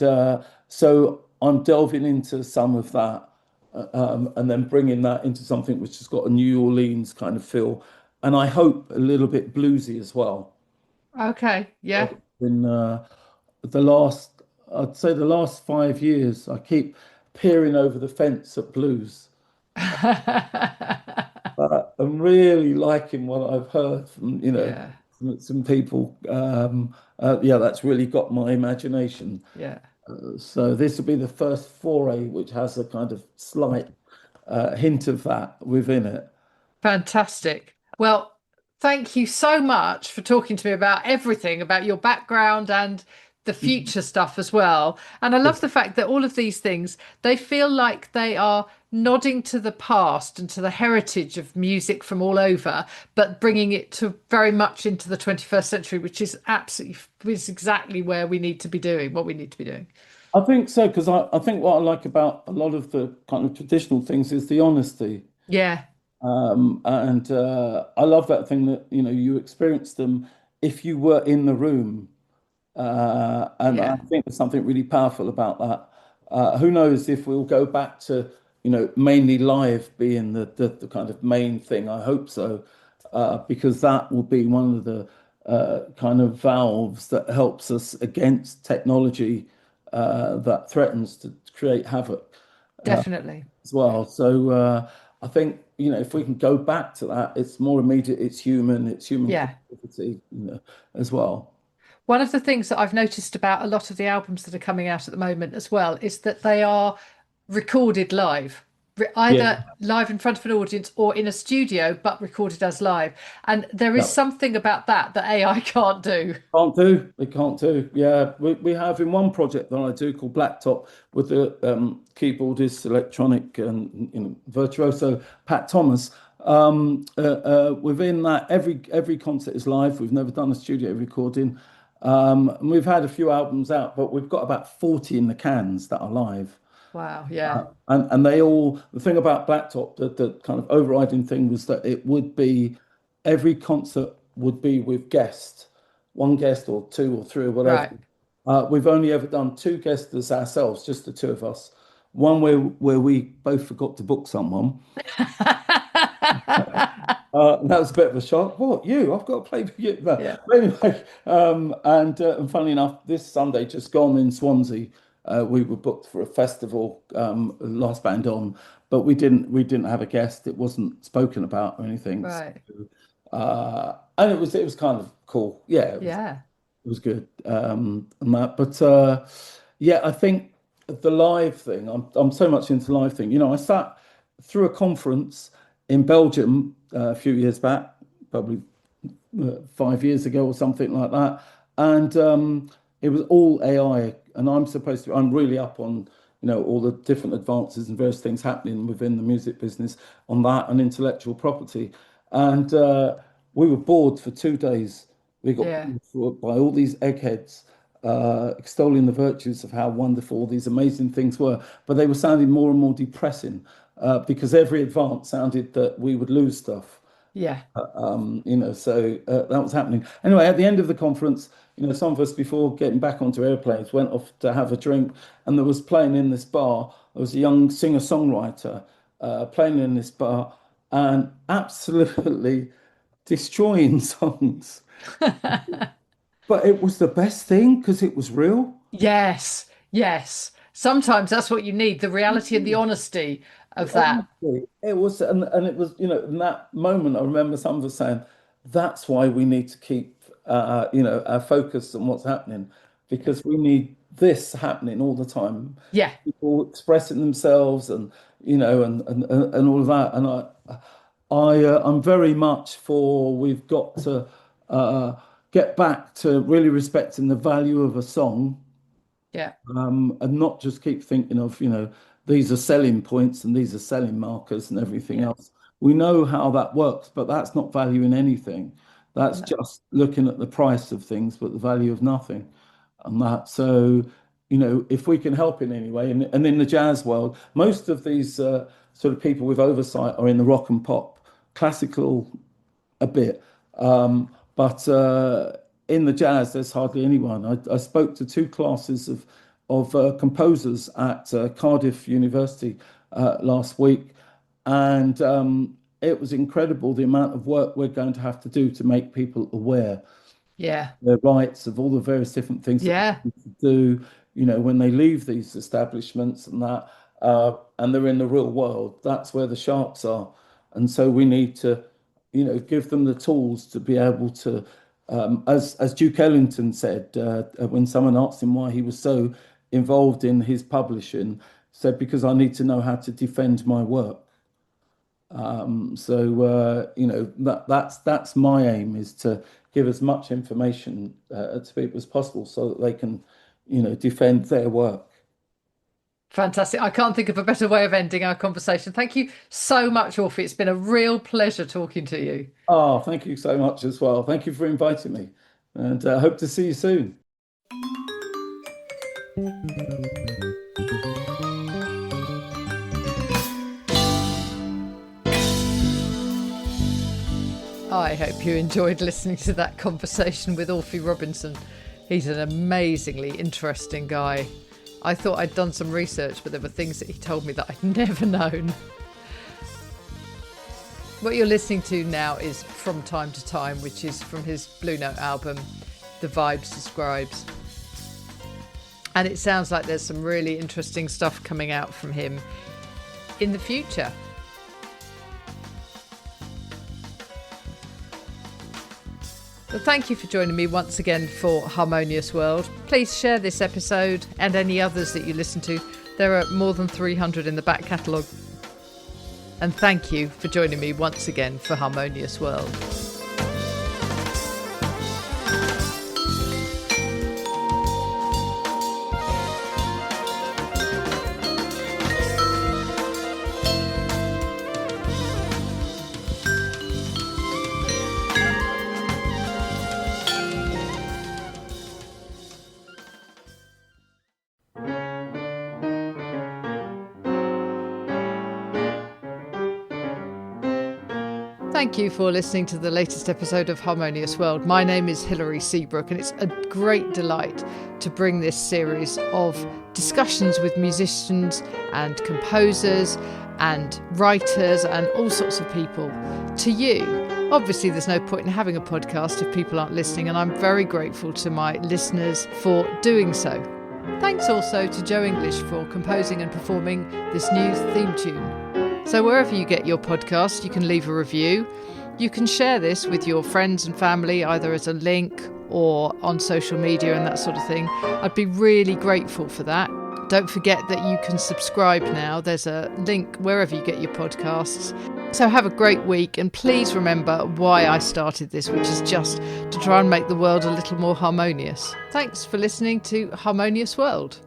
so I'm delving into some of that, and then bringing that into something which has got a New Orleans kind of feel, and I hope a little bit bluesy as well. Okay. Yeah. In the last, I'd say the last 5 years, I keep peering over the fence at blues. I'm really liking what I've heard from, Yeah. some people. Yeah, that's really got my imagination. Yeah. So this will be the first foray, which has a kind of slight hint of that within it. Fantastic. Well, thank you so much for talking to me about everything, about your background and the future stuff as well. And I love the fact that all of these things, they feel like they are nodding to the past and to the heritage of music from all over, but bringing it to very much into the 21st century, which is absolutely is exactly where we need to be doing what we need to be doing. I think so, because I think what I like about a lot of the kind of traditional things is the honesty. Yeah, And I love that thing that, you experience them if you were in the room. And I yeah, think there's something really powerful about that. Who knows if we'll go back to, mainly live being the kind of main thing. I hope so, because that will be one of the kind of valves that helps us against technology that threatens to create havoc definitely. as well. So I think, if we can go back to that, it's more immediate, it's human Yeah. creativity, as well. One of the things that I've noticed about a lot of the albums that are coming out at the moment as well is that they are recorded live, Yeah. either live in front of an audience or in a studio, but recorded as live. And there is Yeah. something about that that AI can't do. Can't do. They can't do. Yeah, we have in one project that I do called Blacktop with the keyboardist, electronic, and virtuoso Pat Thomas. Within that, every concert is live. We've never done a studio recording, and we've had a few albums out, but we've got about 40 in the cans that are live. Wow. Yeah. And they all, the thing about Blacktop, the kind of overriding thing was that it would be every concert would be with guests, one guest or two or three or whatever. Right. We've only ever done two guests as ourselves, just the two of us. One where we both forgot to book someone. And that was a bit of a shock. What, you? I've got to play for you. But Yeah. anyway, and funnily enough, this Sunday just gone in Swansea, we were booked for a festival, last band on, but we didn't have a guest. It wasn't spoken about or anything. So, Right. and it was kind of cool. Yeah, Yeah. it was good. And that, but yeah, I think the live thing. I'm so much into live thing. I sat through a conference in Belgium a few years back, probably 5 years ago or something like that, and it was all AI. And I'm really up on all the different advances and various things happening within the music business on that and intellectual property. And we were bored for 2 days. We got Yeah. bored by all these eggheads extolling the virtues of how wonderful these amazing things were, but they were sounding more and more depressing because every advance sounded that we would lose stuff. Yeah. So that was happening. Anyway, at the end of the conference, some of us before getting back onto airplanes went off to have a drink, and there was playing in this bar. There was a young singer-songwriter playing in this bar, and absolutely destroying songs. But it was the best thing because it was real. Yes, yes. Sometimes that's what you need, the reality and the honesty of that. Honestly, it was, and it was, in that moment, I remember some of us saying, that's why we need to keep, our focus on what's happening, because we need this happening all the time. Yeah, People expressing themselves, and all of that. And I'm very much for we've got to uh, get back to really respecting the value of a song, yeah, and not just keep thinking of, these are selling points and these are selling markers and everything yeah. else. We know how that works, but that's not valuing anything. That's No. just looking at the price of things, but the value of nothing. And that, so, if we can help in any way, and in the jazz world, most of these sort of people with oversight are in the rock and pop, classical a bit. But in the jazz, there's hardly anyone. I spoke to two classes of composers at Cardiff University last week, and it was incredible the amount of work we're going to have to do to make people aware Yeah, their rights, of all the various different things that yeah. they need to do, when they leave these establishments and that, and they're in the real world. That's where the sharks are. And so we need to, give them the tools to be able to, as Duke Ellington said, when someone asked him why he was so involved in his publishing, said, because I need to know how to defend my work. That's my aim, is to give as much information to people as possible so that they can, defend their work. Fantastic. I can't think of a better way of ending our conversation. Thank you so much, Orphy. It's been a real pleasure talking to you. Oh, thank you so much as well. Thank you for inviting me, and hope to see you soon. I hope you enjoyed listening to that conversation with Orphy Robinson. He's an amazingly interesting guy. I thought I'd done some research, but there were things that he told me that I'd never known. What you're listening to now is From Time to Time, which is from his Blue Note album, The Vibes Describes. And it sounds like there's some really interesting stuff coming out from him in the future. Well, thank you for joining me once again for Harmonious World. Please share this episode and any others that you listen to. There are more than 300 in the back catalogue. And thank you for joining me once again for Harmonious World. Thank you for listening to the latest episode of Harmonious World. My name is Hilary Seabrook, and it's a great delight to bring this series of discussions with musicians and composers and writers and all sorts of people to you. Obviously, there's no point in having a podcast if people aren't listening, and I'm very grateful to my listeners for doing so. Thanks also to Joe English for composing and performing this new theme tune. So wherever you get your podcast, you can leave a review. You can share this with your friends and family, either as a link or on social media and that sort of thing. I'd be really grateful for that. Don't forget that you can subscribe now. There's a link wherever you get your podcasts. So have a great week, and please remember why I started this, which is just to try and make the world a little more harmonious. Thanks for listening to Harmonious World.